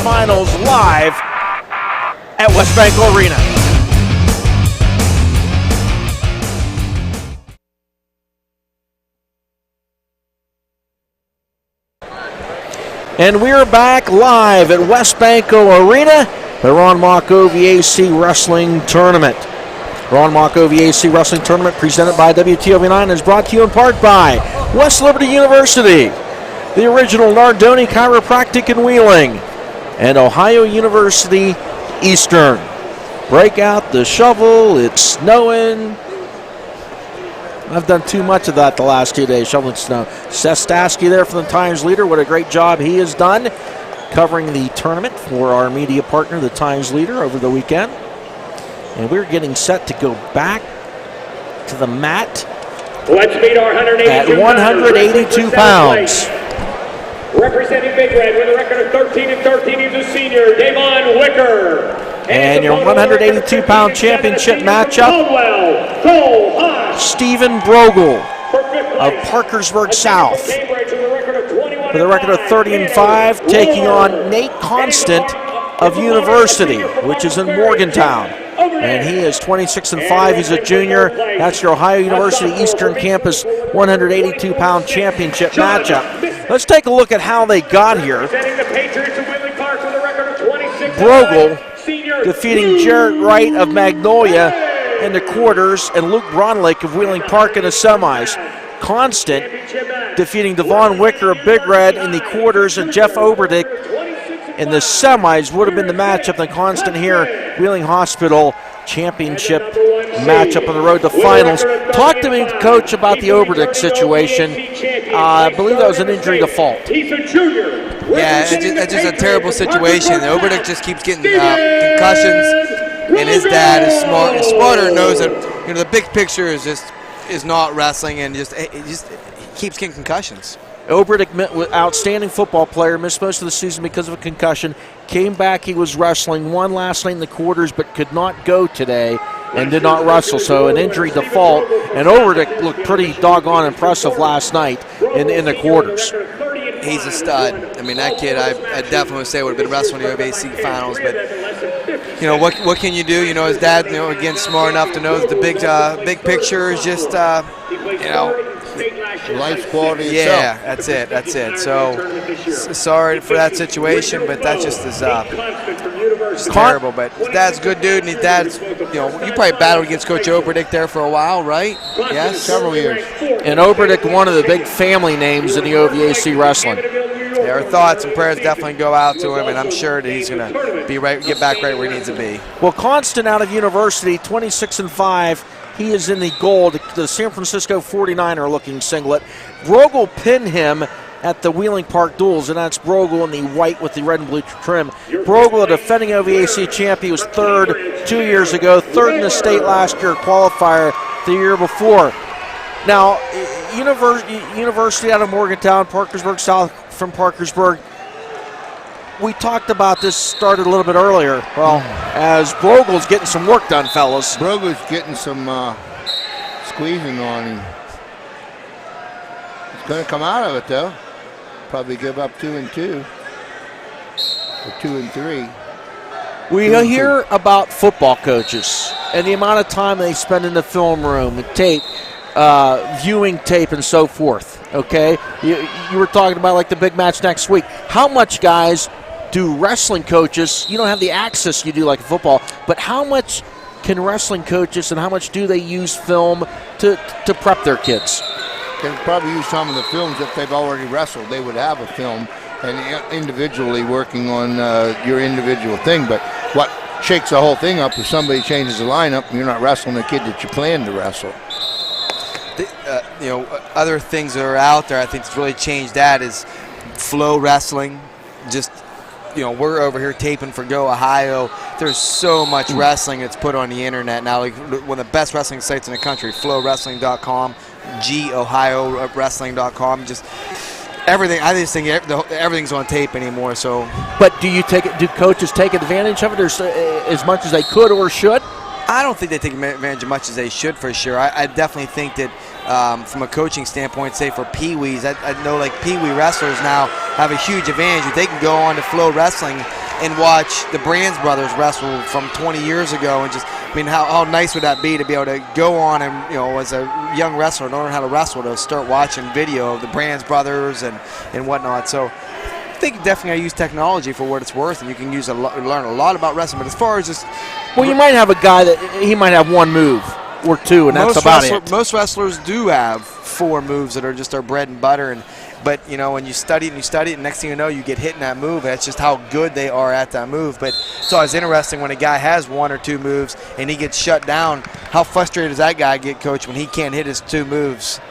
Finals live at West Bank Arena. And we're back live at West Banco Arena, the Ron Mock OVAC Wrestling Tournament. Ron Mock OVAC Wrestling Tournament presented by WTOV9 is brought to you in part by West Liberty University, the original Nardoni Chiropractic in Wheeling, and Ohio University Eastern. Break out the shovel, it's snowing. I've done too much of that the last 2 days, shoveling snow. Seth Stasky there from the Times Leader. What a great job he has done covering the tournament for our media partner, the Times Leader, over the weekend. And we're getting set to go back to the mat at 182 pounds. Representing Big Red with a record of 13-13, he's a senior, Davon Wicker. And your 182-pound championship matchup, Stephen Brogle of Parkersburg South, with a record of 30-5, taking on Nate Constant of University, which is in Morgantown. And he is 26-5. He's a junior. That's your Ohio University Eastern Campus 182-pound championship matchup. Let's take a look at how they got here. Brogle defeating Jarrett Wright of Magnolia in the quarters and Luke Bronlake of Wheeling Park in the semis. Constant defeating Devon Wicker of Big Red in the quarters and Jeff Oberdick in the semis. Would have been the matchup. The Constant here, Wheeling Hospital championship matchup on the road to finals. Talk to me, Coach, about the Oberdick situation. I believe that was an injury to fault. Yeah, it's just a terrible situation. Oberdick just keeps getting concussions, and his dad is smarter, knows that the big picture is not wrestling, and just keeps getting concussions. Oberdick, outstanding football player, missed most of the season because of a concussion. Came back, he was wrestling, won last night in the quarters, but could not go today and did not wrestle. So an injury default, and Oberdick looked pretty doggone impressive last night in the quarters. He's a stud. I mean, that kid, I definitely would say would have been wrestling in the OVAC finals, but what can you do? His dad, again, smart enough to know that the big picture is just, life's quality itself. Yeah, that's it. So sorry for that situation, but that just is terrible. But his dad's a good dude, and his dad's, you probably battled against Coach Oberdick there for a while, right? Yes, several years. And Oberdick, one of the big family names in the OVAC wrestling. Yeah, our thoughts and prayers definitely go out to him, and I'm sure that he's going to get back right where he needs to be. Well, Constant out of University, 26-5. He is in the gold, the San Francisco 49er looking singlet. Brogle pinned him at the Wheeling Park duels, and that's Brogle in the white with the red and blue trim. Brogle, a defending OVAC champion, was third 2 years ago, third in the state last year, qualifier the year before. Now, University out of Morgantown, Parkersburg South from Parkersburg. We talked about this, started a little bit earlier. Well, as Brogle's getting some work done, fellas. Brogle's getting some squeezing on him. He's going to come out of it, though. Probably give up 2-2 or 2-3. We hear about football coaches and the amount of time they spend in the film room, the tape, viewing tape and so forth, okay? You were talking about like the big match next week. How much, guys, do wrestling coaches, you don't have the access you do like football, but how much can wrestling coaches and how much do they use film to prep their kids? They would probably use some of the films if they've already wrestled. They would have a film and individually working on your individual thing. But what shakes the whole thing up is somebody changes the lineup and you're not wrestling the kid that you planned to wrestle. Other things that are out there, I think it's really changed that is flow wrestling. Just, we're over here taping for Go Ohio. There's so much wrestling that's put on the internet now. Like one of the best wrestling sites in the country, flowwrestling.com, GOhioWrestling.com. Just everything. I just think everything's on tape anymore. So, but do coaches take advantage of it as much as they could or should? I don't think they take advantage as much as they should, for sure. I definitely think that from a coaching standpoint, say for Pee-wees, I know like Pee-wee wrestlers now have a huge advantage. They can go on to Flow Wrestling and watch the Brands brothers wrestle from 20 years ago, and just, I mean, how nice would that be to be able to go on and, you know, as a young wrestler, learn how to wrestle, to start watching video of the Brands brothers and whatnot. So I think definitely I use technology for what it's worth, and you can learn a lot about wrestling. But as far as just, well, you might have a guy that he might have one move or two, and that's about it. Most wrestlers do have 4 moves that are just their bread and butter, but you know, when you study it, and next thing you know, you get hit in that move. That's just how good they are at that move. But it's always interesting when a guy has 1 or 2 moves and he gets shut down. How frustrated does that guy get, Coach, when he can't hit his 2 moves?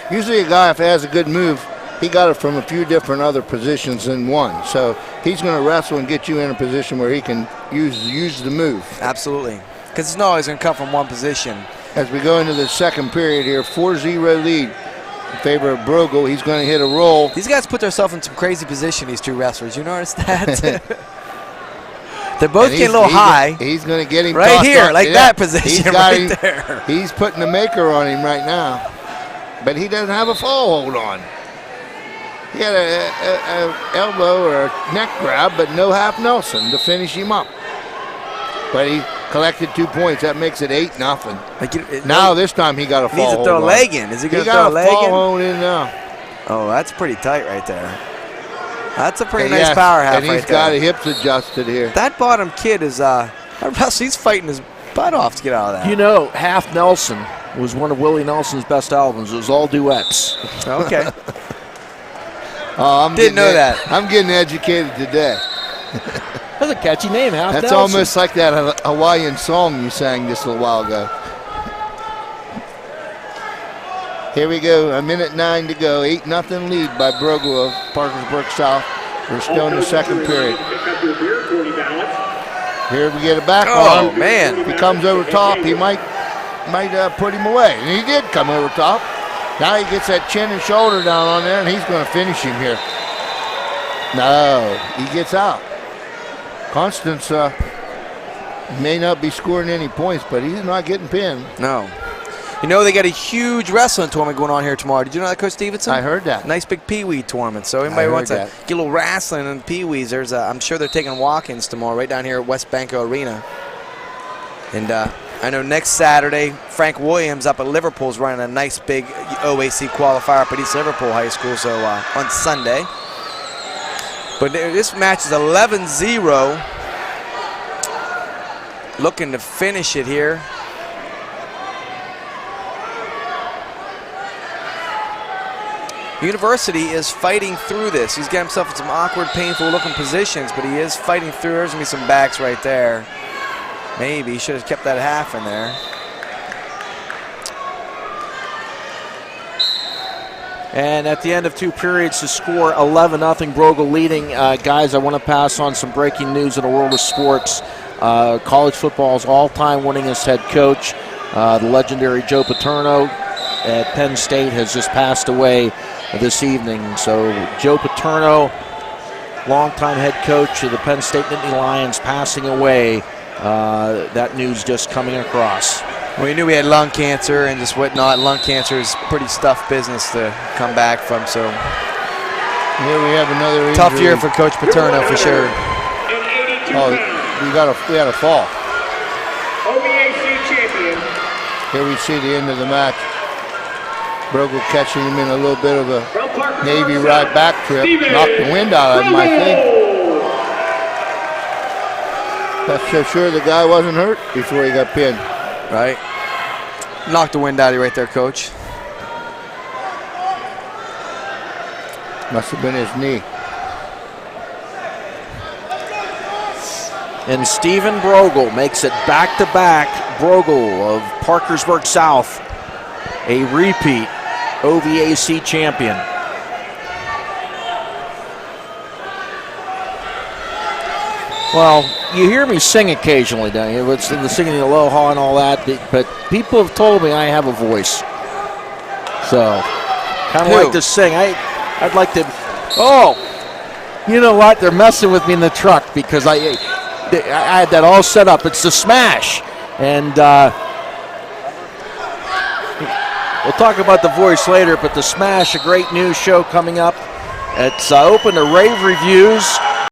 Usually a guy, if he has a good move, he got it from a few different other positions than one. So he's going to wrestle and get you in a position where he can use the move. Absolutely. Because it's not always going to come from one position. As we go into the second period here, 4-0 lead in favor of Brogle. He's going to hit a roll. These guys put themselves in some crazy position, these 2 wrestlers. You notice that? They're both getting a little high. He's going to get him right here, up. like that position right there. He's putting the maker on him right now. But he doesn't have a fall hold on. He had a elbow or a neck grab, but no half Nelson to finish him up. But he collected 2 points. That makes it 8-0. Now this time he got a fall hold on. Needs to throw a leg in. Is he going to throw a leg in? He got a fall hold in now. Oh, that's pretty tight right there. That's a pretty nice power half right there. And he's got his hips adjusted here. That bottom kid is, he's fighting his butt off to get out of that. You know, Half Nelson was one of Willie Nelson's best albums. It was all duets. Okay. Oh, Didn't know that. I'm getting educated today. That's a catchy name, Half That's Nelson. almost like that Hawaiian song you sang just a little while ago. Here we go, 1:09 to go. 8-0 lead by Brogle of Parkersburg South. We're still in the second period. Here we get a back arm. Oh, man. If he comes over top, he might put him away. And he did come over top. Now he gets that chin and shoulder down on there, and he's going to finish him here. No, he gets out. Constance may not be scoring any points, but he's not getting pinned. No. You know, they got a huge wrestling tournament going on here tomorrow. Did you know that, Coach Stevenson? I heard that. Nice big Pee-wee tournament. So anybody wants to get a little wrestling in Pee-wees, I'm sure they're taking walk-ins tomorrow right down here at West Banco Arena. And I know next Saturday, Frank Williams up at Liverpool is running a nice big OAC qualifier up at East Liverpool High School, so on Sunday. But this match is 11-0. Looking to finish it here. University is fighting through this. He's got himself in some awkward, painful-looking positions, but he is fighting through. There's going to be some backs right there. Maybe he should have kept that half in there. And at the end of 2 periods, the score 11-0, Brogle leading. Guys, I want to pass on some breaking news in the world of sports. College football's all-time winningest head coach, the legendary Joe Paterno at Penn State, has just passed away this evening. So Joe Paterno, longtime head coach of the Penn State Nittany Lions, passing away. That news just coming across. Well, we knew he had lung cancer and just whatnot. Lung cancer is pretty tough business to come back from. So here we have another injury. Tough year for Coach Paterno for sure. Oh, we had a fall. OVAC champion. Here we see the end of the match. Brogle catching him in a little bit of a Navy ride back trip. Knocked the wind out of him, I think. That's so sure the guy wasn't hurt before he got pinned. Right. Knocked the wind out of you right there, Coach. Must have been his knee. And Stephen Brogle makes it back-to-back. Brogle of Parkersburg South, a repeat OVAC champion. Well, you hear me sing occasionally, don't you? It's the singing the Aloha and all that, but people have told me I have a voice. So, kind of like to sing. I'd like to. Oh, you know what? They're messing with me in the truck because I had that all set up. It's the Smash, and we'll talk about the voice later. But the Smash, a great news show coming up. It's open to rave reviews.